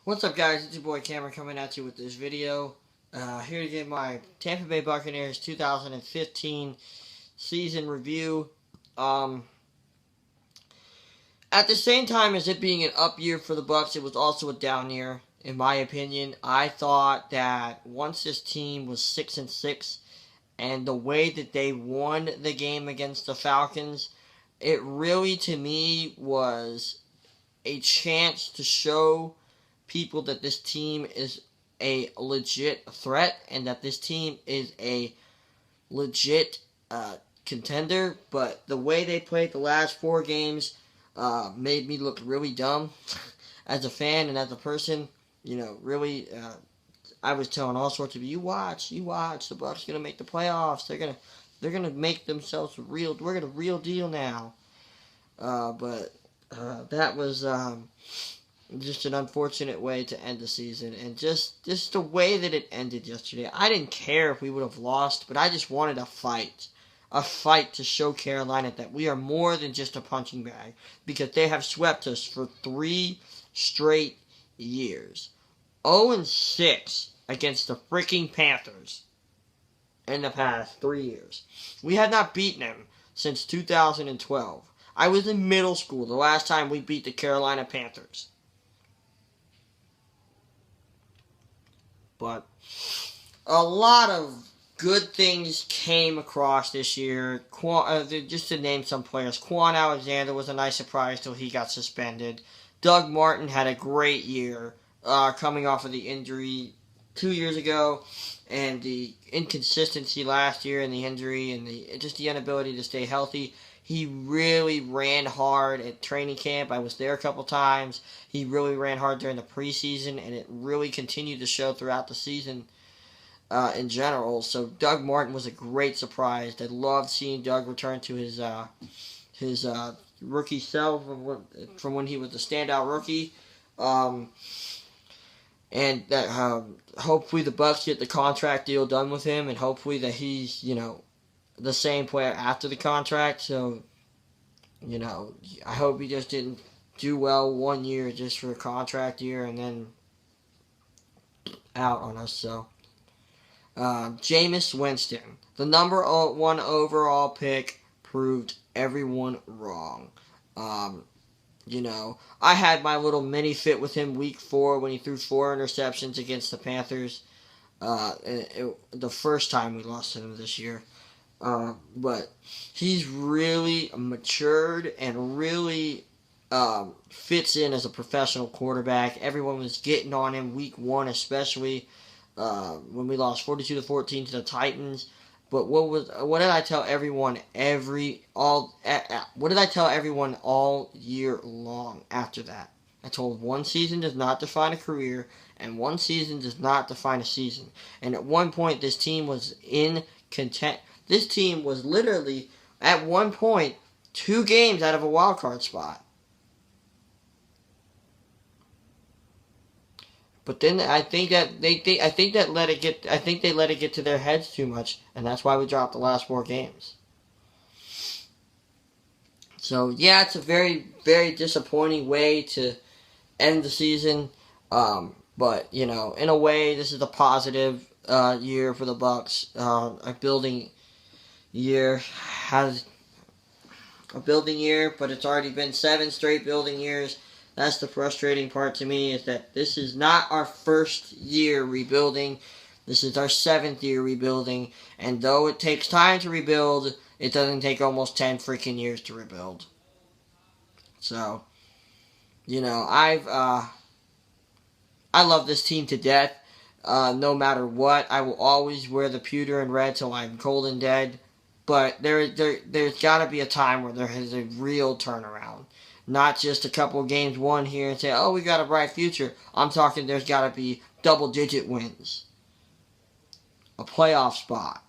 What's up, guys? It's your boy Cameron coming at you with this video. Here to give my Tampa Bay Buccaneers 2015 season review. Um, at the same time as it being an up year for the Bucs, it was also a down year, in my opinion. I thought that once this team was 6-6, and the way that they won the game against the Falcons, it really, to me, was a chance to show people that this team is a legit threat and that this team is a legit contender. But the way they played the last four games made me look really dumb as a fan and as a person. Really, I was telling all sorts of you watch, the Bucs gonna make the playoffs. They're gonna make themselves real. We're gonna real deal now. But that was just an unfortunate way to end the season, and just the way that it ended yesterday. I didn't care if we would have lost, but I just wanted a fight to show Carolina that we are more than just a punching bag, because they have swept us for 3 straight years. 0-6 against the freaking Panthers in the past 3 years. We had not beaten them since 2012. I was in middle school the last time we beat the Carolina Panthers. But a lot of good things came across this year. Just to name some players, Quan Alexander was a nice surprise till he got suspended. Doug Martin had a great year coming off of the injury 2 years ago, and the inconsistency last year, and the injury, and just the inability to stay healthy. He really ran hard at training camp. I was there a couple times. He really ran hard during the preseason, and it really continued to show throughout the season in general. So Doug Martin was a great surprise. I loved seeing Doug return to his rookie self from when he was a standout rookie. And that hopefully the Bucs get the contract deal done with him, and hopefully that he's the same player after the contract. So, I hope he just didn't do well 1 year just for a contract year and then out on us. So, Jameis Winston, the number 1 overall pick, proved everyone wrong. I had my little mini fit with him week 4 when he threw 4 interceptions against the Panthers. The first time we lost to them this year. But he's really matured and really fits in as a professional quarterback. Everyone was getting on him week 1, especially when we lost 42-14 to the Titans. But what did I tell everyone all year long after that? I told 1 season does not define a career, and 1 season does not define a season. And at one point, this team was in content. This team was literally, at one point, 2 games out of a wild card spot. But then I think they let it get to their heads too much, and that's why we dropped the last 4 games. So yeah, it's a very, very disappointing way to end the season. But in a way, this is a positive year for the Bucs. A building year, but it's already been 7 straight building years. That's the frustrating part to me, is that this is not our first year rebuilding. This is our 7th year rebuilding, and though it takes time to rebuild, it doesn't take almost 10 freaking years to rebuild. So, I love this team to death. No matter what, I will always wear the pewter and red till I'm cold and dead. But there's got to be a time where there is a real turnaround. Not just a couple of games won here and say, oh, we got a bright future. I'm talking there's got to be double-digit wins. A playoff spot.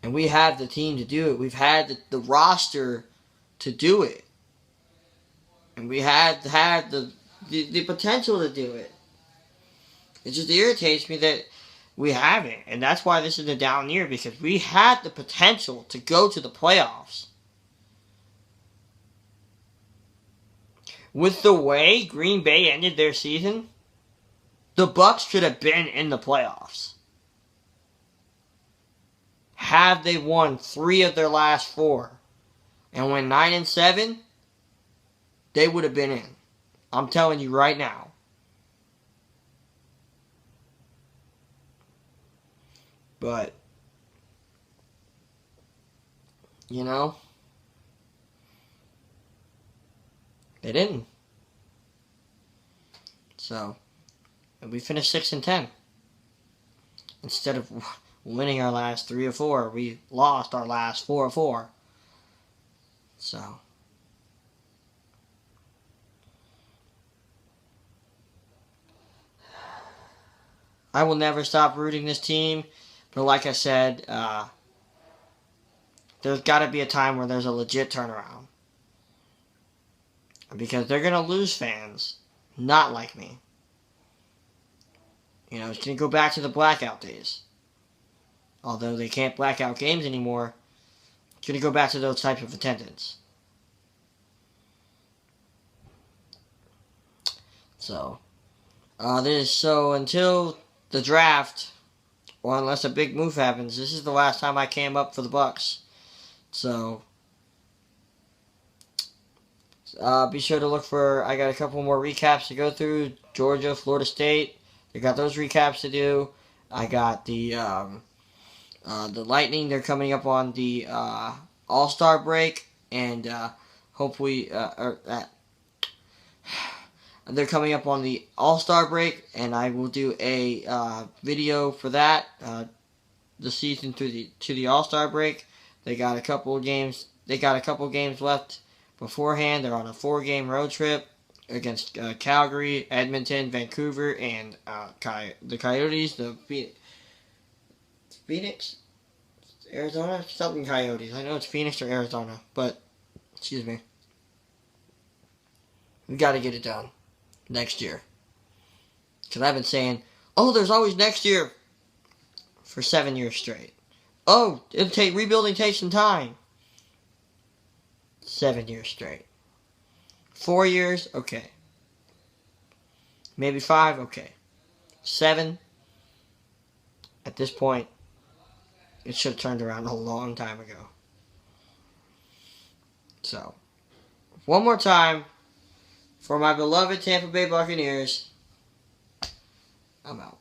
And we have the team to do it. We've had the roster to do it. And we had the potential to do it. It just irritates me that we haven't. And that's why this is a down year, because we had the potential to go to the playoffs. With the way Green Bay ended their season, the Bucs should have been in the playoffs. Had they won 3 of their last 4 and went 9-7, they would have been in. I'm telling you right now. But, you know, they didn't. So, we finished 6-10. Instead of winning our last 3 or 4, we lost our last 4 or 4. So, I will never stop rooting this team. But like I said, there's got to be a time where there's a legit turnaround. Because they're going to lose fans. Not like me. You know, it's going to go back to the blackout days. Although they can't black out games anymore, it's going to go back to those types of attendance. So, until the draft, or unless a big move happens, this is the last time I came up for the Bucs. So, be sure to look for, I got a couple more recaps to go through. Georgia, Florida State, they got those recaps to do. I got the Lightning, they're coming up on the All-Star break, and hopefully, they're coming up on the All-Star break, and I will do a video for that, the season to the All-Star break. They got a couple games left beforehand. They're on a 4-game road trip against Calgary, Edmonton, Vancouver, and the Coyotes, the Phoenix, Arizona, something Coyotes. I know it's Phoenix or Arizona, but excuse me. We got to get it done next year. Because I've been saying, oh, there's always next year for 7 years straight. Oh, rebuilding takes some time. 7 years straight. 4 years, okay. Maybe 5, okay. 7, at this point, it should have turned around a long time ago. So, one more time, for my beloved Tampa Bay Buccaneers, I'm out.